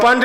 5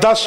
10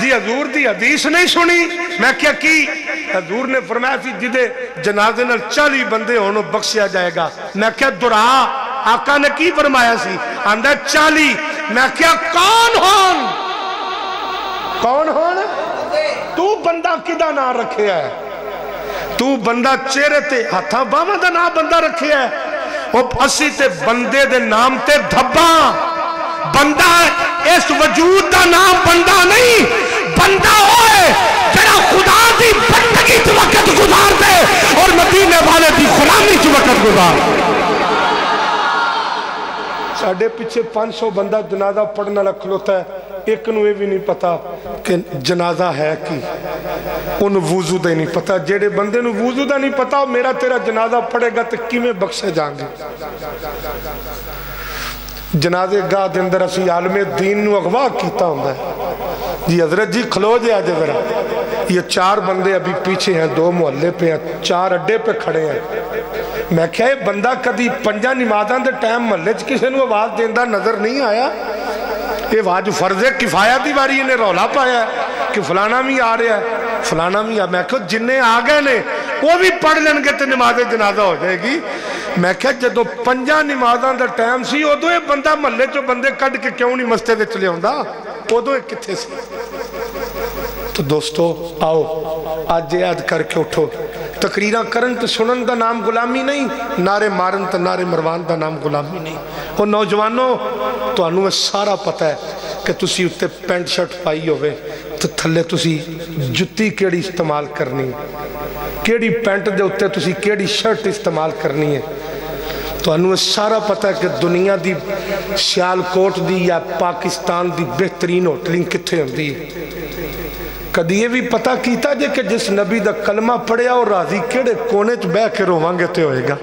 جی حضور دی حدیث نہیں سنی؟ میں کیا کی؟ حضور نے فرمایا سی جدے جنازے نال 40 بندے ہونو بخشیا جائے گا۔ میں کیا دعا آقا نے کی فرمایا سی؟ آندہ 40۔ میں کیا کون ہون؟ کون ہون؟ تو بندہ کدہ نہ رکھے ہے؟ تو بندہ چہرے تے ہاتھا باما دا نام بندہ رکھے ہے؟ وہ اسی تے بندے دے نام تے دھبا بندہ اس وجود دا نام بندہ نہیں، بندہ ہوئے جڑا خدا دی بندگی تو وقت گزار دے اور مدینے والے دی غلامی تو وقت گزار۔ ساڑھے پیچھے 500 بندہ جنازہ پڑھنا لکھلوتا ہے، ایک نوے بھی نہیں پتا کہ جنازہ ہے کی، ان وضو دے نہیں پتا۔ جیڑے بندے نو وضو دا نہیں پتا میرا تیرا جنازہ پڑھے گا تو کی میں بخشے جائیں گے؟ جنازے گاہ دے اندر اسی عالم دین نو اغوا کیتا ہوں ہے جی حضرت جی کھلو جے آجے ذرا، یہ 4 بندے ابھی پیچھے ہیں، 2 محلے پہ ہیں، 4 اڈے پہ کھڑے ہیں۔ میں کہا یہ بندہ کدی 5 نمازاں دے ٹائم محلے چ کسی نو آواز دیندہ نظر نہیں آیا؟ یہ واج فرض کفایہ دی باری انہیں رولا پایا ہے کہ فلانا بھی آ رہا ہے فلانا بھی آ۔ میں کہا جنہیں آگئے نے وہ بھی پڑھ لیں گے تو نماز جنازہ ہو جائے گی۔ میں کہا جدو 5 نمازاں دا ٹائم سی ادو یہ بندہ محلے چو بندے کڈ کے کیوں نہیں مسجد وچ لے آوندا؟ ادو یہ کتھے سی؟ تو دوستو آؤ آج یاد کر کے اٹھو، تقریرہ کرن تو سنن دا نام غلامی نہیں، نعرے مارن تو نعرے مروان دا نام غلامی نہیں۔ وہ نوجوانوں تو انہوں سارا پتہ ہے کہ تسی اتے پینٹ شرٹ پائی ہوئے تو تھلے تسی جتی کیڑی استعمال کرنی ہے، کیڑی پینٹ دے اتے تسی کیڑی شرٹ استعمال کرنی ہے۔ تو انہوں سارا پتہ ہے کہ دنیا دی سیال کوٹ دی یا پاکستان دی بہترین ہوٹلنگ کتھے ہوندی ہے۔ کدی یہ بھی پتہ کیتا جے کہ جس نبی دا کلمہ پڑھیا اور راضی کیڑے کونے چ بہ کے روانگے تے ہوئے گا۔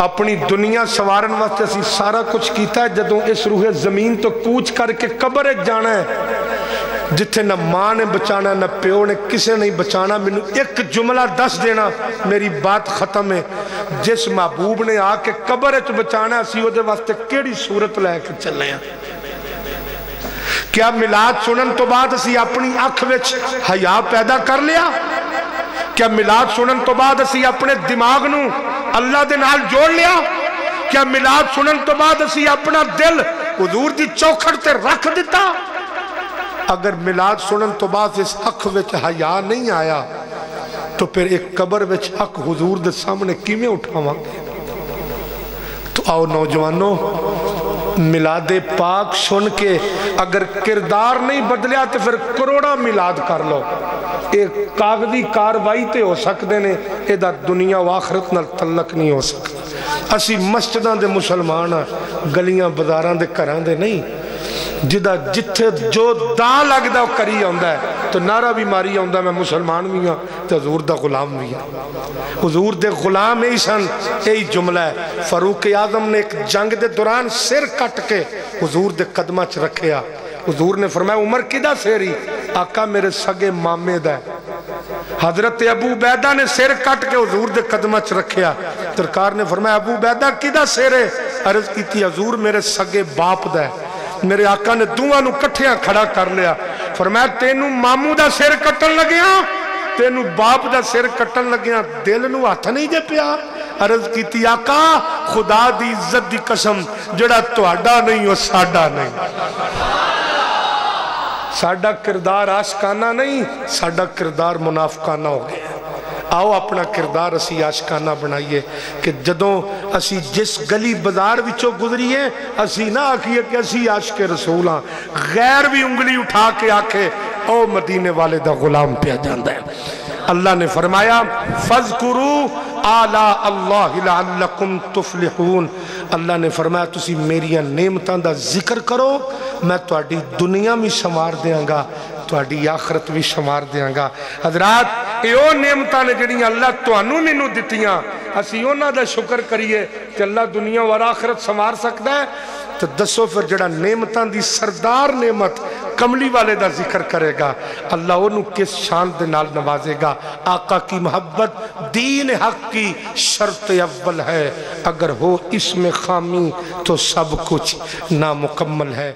اپنی دنیا سوارن واسطے اسی سارا کچھ کیتا ہے، جدوں اس روح زمین تو کوچ کر کے قبر جانا ہے جتھے نہ ماں نے بچانا نہ پیو نے کسے نہیں بچانا۔ میں نے ایک جملہ دس دینا میری بات ختم ہے۔ جس محبوب نے آ کے قبر چ بچانا ہے اسی دے واسطے کیڑی صورت لے کے چلے ہیں؟ کیا میلاد سنن تو بعد اسی اپنی اکھ وچ حیا پیدا کر لیا؟ کیا میلاد سنن تو بعد اسی اپنے دماغ نو اللہ دے نال جوڑ لیا؟ کیا میلاد سنن تو بعد اسی اپنا دل حضور دی چوکھڑ تے رکھ دیتا؟ اگر میلاد سنن تو بعد اس اکھ وچ حیا نہیں آیا تو پھر ایک قبر وچ اکھ حضور دے سامنے کیویں اٹھاواں گے؟ تو آؤ نوجوانوں میلاد پاک سن کے اگر کردار نہیں بدلیا تو پھر کروڑا میلاد کر لو، ایک کاغذی کاروائی تے ہو سکتے نے، ایدہ دنیا و آخرت نال تعلق نہیں ہو سکتا۔ اسی مسجدان دے مسلمان گلیاں بازاراں دے گھراں دے نہیں، جدہ جتھے جو دا لگ دا کری آندا ہے تو نعرہ بھی ماری آندا میں مسلمان بھی ہاں تو حضور دا غلام بھی ہاں۔ حضور دے غلام ایسان یہی جملہ ہے۔ فاروق اعظم نے ایک جنگ دے دوران سر کٹ کے حضور دے قدمہ چ رکھیا۔ حضور نے فرمایا عمر کدہ سیری؟ آقا میرے سگے مامد ہے۔ حضرت ابو عبیدہ نے سر کٹ کے حضور دے قدمہ چ رکھیا۔ سرکار نے فرمایا ابو عبیدہ کدہ سیرے؟ عرض کی تھی حضور میرے سگے باپ دا ہے۔ میرے آقا نے دوہاں نو کٹھیاں کھڑا کر لیا، فرمایا تینوں ماموں دا سر کٹن لگیا، تینوں باپ دا سر کٹن لگیا، دل نو ہاتھ نہیں دے پیا؟ عرض کی تھی آقا خدا دی عزت دی قسم جڑا تہاڈا نہیں وہ ساڈا نہیں۔ ساڈا کردار عاشقانہ نہیں، ساڈا کردار منافقانہ ہو گیا۔ آؤ اپنا کردار اسی عاشقانہ بنائیے کہ جدوں اسی جس گلی بازار وچوں گزریے اسی نہ آکھیے کہ اسی عاشق رسول ہاں، غیر بھی انگلی اٹھا کے آکھے او مدینے والے دا غلام پہ جاندہ ہے۔ اللہ نے فرمایا فَذْكُرُوا آلَا اللَّهِ لَعَلَّكُمْ تُفْلِحُونَ۔ اللہ نے فرمایا تسی میریاں نعمتاں دا ذکر کرو، میں تہاڈی دنیا میں شمار دیاں گا، تہاڈی آخرت بھی شمار دیاں گا۔ حضرات ایو نعمتاں نے جڑیاں اللہ تہانوں مینوں دتیاں، اسی انہاں دا شکر کریے کہ اللہ دنیا اور آخرت شمار سکتا ہے۔ تو دسو پھر جڑا نعمتاں دی سردار نعمت کملی والے دا ذکر کرے گا اللہ انہوں کس شان دے نال نوازے گا۔ آقا کی محبت دین حق کی شرط اول ہے، اگر ہو اس میں خامی تو سب کچھ نامکمل ہے۔